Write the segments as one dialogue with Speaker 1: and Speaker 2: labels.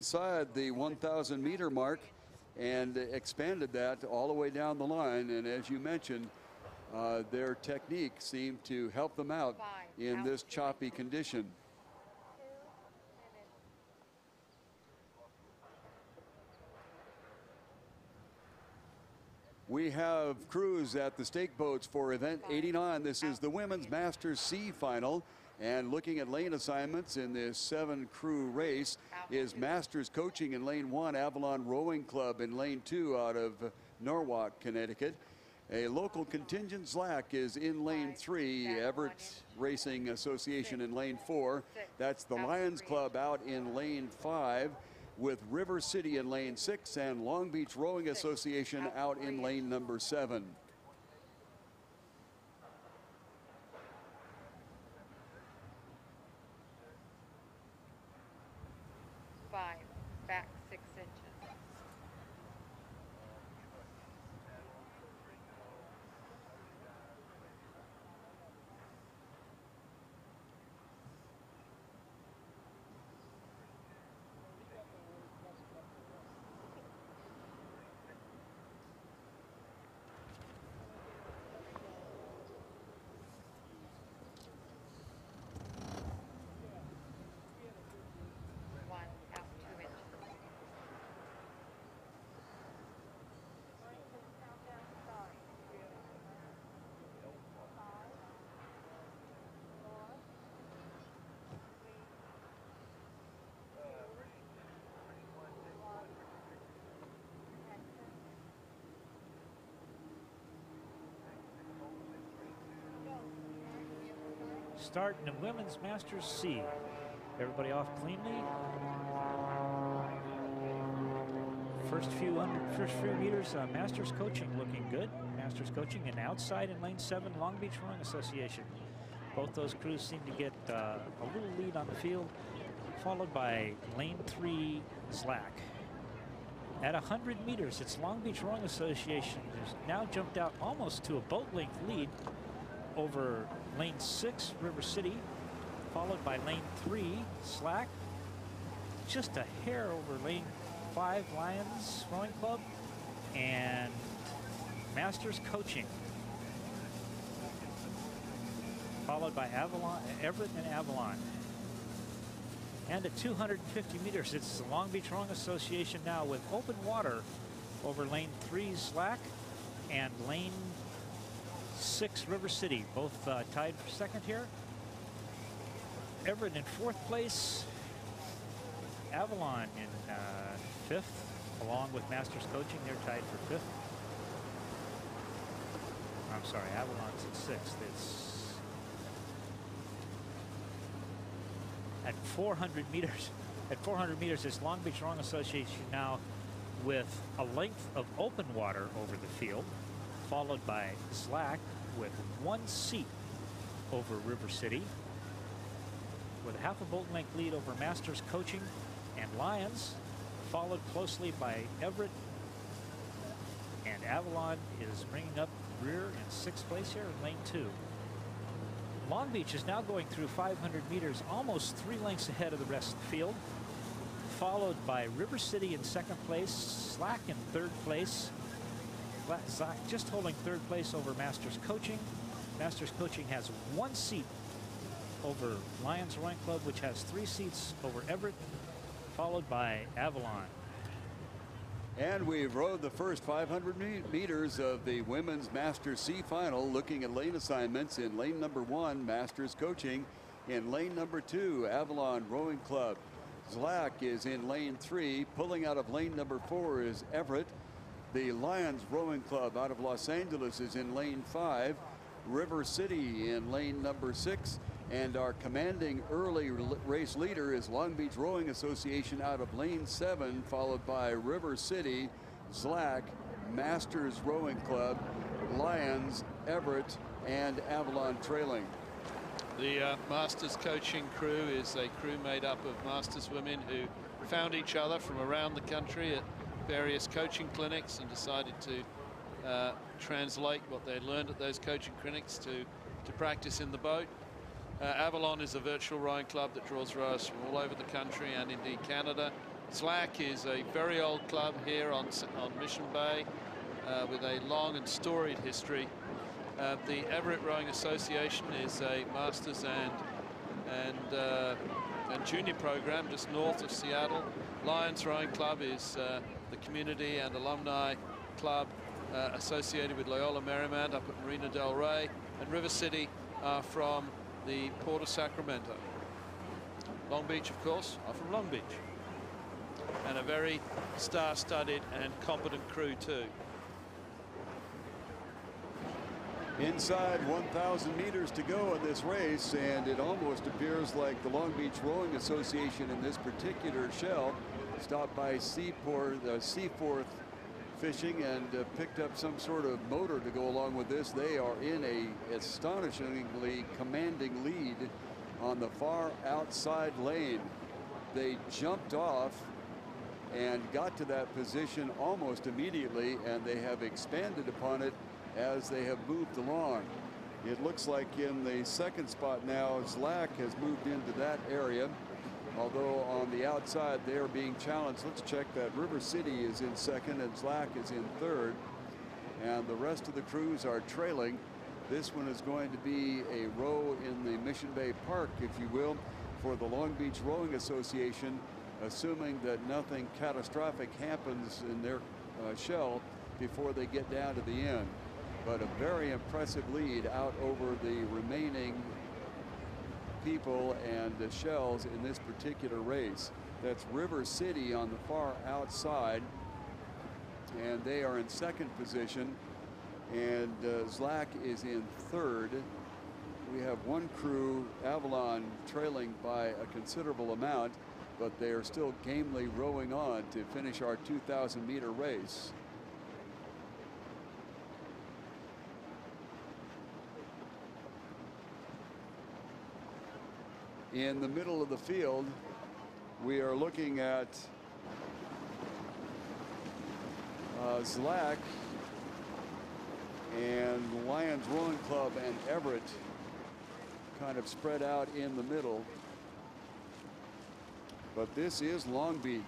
Speaker 1: inside the 1,000 meter mark and expanded that all the way down the line. And as you mentioned, their technique seemed to help them out in this choppy condition. We have crews at the stake boats for event 89. This is the Women's Masters C final. And looking at lane assignments in this 7-crew race is Masters Coaching in lane 1, Avalon Rowing Club in lane 2 out of Norwalk, Connecticut. A local contingent slack is in lane 3, Everett Racing Association in lane 4. That's the Lions Club out in lane 5, with River City in lane 6 and Long Beach Rowing Association out in lane number 7.
Speaker 2: Back 6 inches.
Speaker 3: Start in the Women's Masters C. Everybody off cleanly. First few meters, Masters Coaching looking good. Masters Coaching and outside in lane 7, Long Beach Rowing Association. Both those crews seem to get a little lead on the field, followed by lane 3, Slack. At 100 meters, it's Long Beach Rowing Association who's now jumped out almost to a boat length lead over lane 6, River City, followed by lane 3, Slack. Just a hair over lane 5, Lions Rowing Club, and Masters Coaching, followed by Avalon, Everett and Avalon. And at 250 meters, it's the Long Beach Rowing Association now with open water over lane 3, Slack, and lane 6, River City, both tied for second here. Everett in 4th place. Avalon in 5th, along with Masters Coaching. They're tied for 5th. I'm sorry, Avalon's in 6th. It's at 400 meters. At 400 meters, it's Long Beach Rowing Association now with a length of open water over the field, followed by Slack with 1 seat over River City, with a half a boat length lead over Masters Coaching and Lions, followed closely by Everett, and Avalon is bringing up rear in 6th place here in lane 2. Long Beach is now going through 500 meters, almost 3 lengths ahead of the rest of the field, followed by River City in 2nd place, Slack in 3rd place, just holding 3rd place over Masters Coaching. Masters Coaching has 1 seat over Lions Rowing Club, which has 3 seats over Everett, followed by Avalon.
Speaker 1: And we've rowed the first 500 meters of the Women's Masters C final, looking at lane assignments. In lane number 1, Masters Coaching. In lane number 2, Avalon Rowing Club. Slack is in lane 3. Pulling out of lane number 4 is Everett. The Lions Rowing Club out of Los Angeles is in lane 5. River City in lane number 6. And our commanding early race leader is Long Beach Rowing Association out of lane 7, followed by River City, Slack, Masters Rowing Club, Lions, Everett, and Avalon trailing.
Speaker 4: The Masters Coaching crew is a crew made up of Masters women who found each other from around the country at various coaching clinics and decided to translate what they learned at those coaching clinics to practice in the boat. Avalon is a virtual rowing club that draws rowers from all over the country and indeed Canada. Zlack is a very old club here on Mission Bay with a long and storied history. The Everett Rowing Association is a masters and junior program just north of Seattle. Lions Rowing Club is the community and alumni club associated with Loyola Marymount up at Marina del Rey, and River City are from the Port of Sacramento. Long Beach, of course, are from Long Beach, and a very star-studded and competent crew too.
Speaker 1: Inside 1,000 meters to go in this race, and it almost appears like the Long Beach Rowing Association in this particular shell stopped by Seaforth Fishing and picked up some sort of motor to go along with this. They are in a astonishingly commanding lead on the far outside lane. They jumped off and got to that position almost immediately, and they have expanded upon it as they have moved along. It looks like in the second spot now, Zlack has moved into that area, although on the outside they are being challenged. Let's check that. River City is in second and Zlack is in third, and the rest of the crews are trailing. This one is going to be a row in the Mission Bay Park, if you will, for the Long Beach Rowing Association, assuming that nothing catastrophic happens in their shell before they get down to the end. But a very impressive lead out over the remaining people and shells in this particular race. That's River City on the far outside, and they are in second position, and Zlack is in third. We have one crew, Avalon, trailing by a considerable amount, but they are still gamely rowing on to finish our 2,000-meter race. In the middle of the field, we are looking at Zlack and Lions Rowing Club and Everett kind of spread out in the middle. But this is Long Beach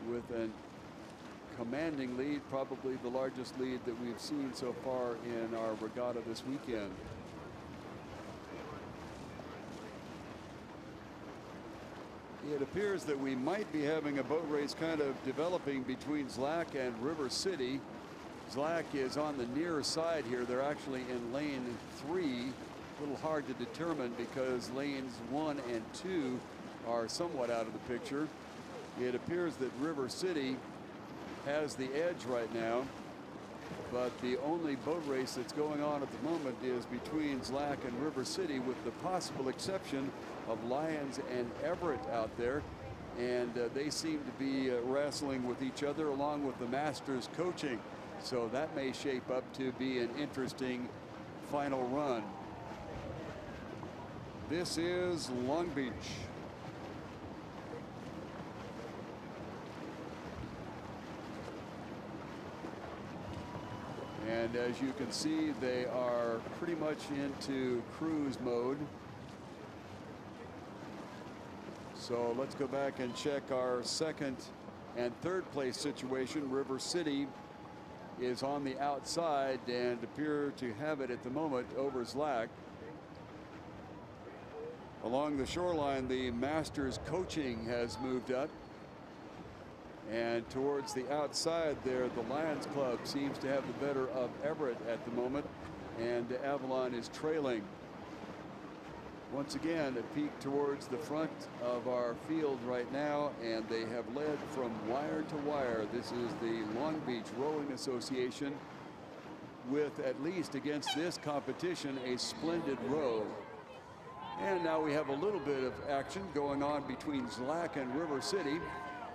Speaker 1: with a commanding lead, probably the largest lead that we've seen so far in our regatta this weekend. It appears that we might be having a boat race kind of developing between Zlack and River City. Zlack is on the near side here. They're actually in lane 3. A little hard to determine because lanes 1 and 2 are somewhat out of the picture. It appears that River City has the edge right now, but the only boat race that's going on at the moment is between Zlack and River City, with the possible exception of Lions and Everett out there, and they seem to be wrestling with each other along with the Masters coaching, so that may shape up to be an interesting final run. This is Long Beach. And as you can see, they are pretty much into cruise mode. So let's go back and check our second and third place situation. River City is on the outside and appear to have it at the moment over Zlack. Along the shoreline, the Masters coaching has moved up. And towards the outside there, the Lions Club seems to have the better of Everett at the moment, and Avalon is trailing. Once again, a peek towards the front of our field right now, and they have led from wire to wire. This is the Long Beach Rowing Association with, at least against this competition, a splendid row. And now we have a little bit of action going on between Zlack and River City.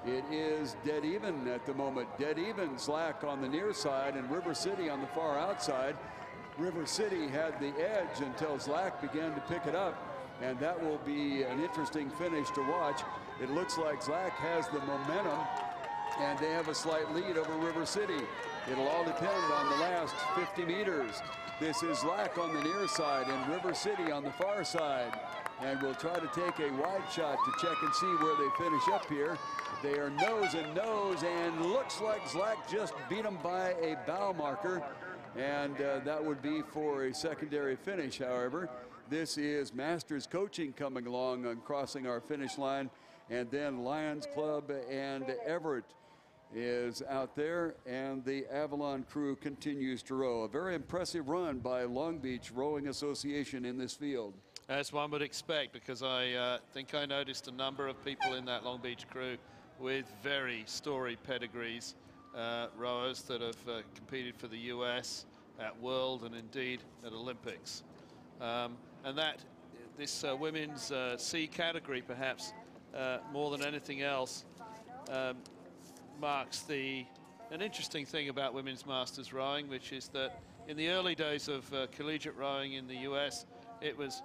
Speaker 1: It is dead even at the moment. Dead even, Zlack on the near side and River City on the far outside. River City had the edge until Zlack began to pick it up, and that will be an interesting finish to watch. It looks like Zlack has the momentum and they have a slight lead over River City. It'll all depend on the last 50 meters. This is Lack on the near side and River City on the far side. And we'll try to take a wide shot to check and see where they finish up here. They are nose and nose, and looks like Zlak just beat them by a bow marker. And that would be for a secondary finish, however. This is Masters Coaching coming along and crossing our finish line. And then Lions Club and Everett is out there, and the Avalon crew continues to row. A very impressive run by Long Beach Rowing Association in this field.
Speaker 4: As one would expect, because I think I noticed a number of people in that Long Beach crew with very storied pedigrees, rowers that have competed for the US at World and indeed at Olympics. And that this women's C category, perhaps more than anything else, marks an interesting thing about women's masters rowing, which is that in the early days of collegiate rowing in the US, it was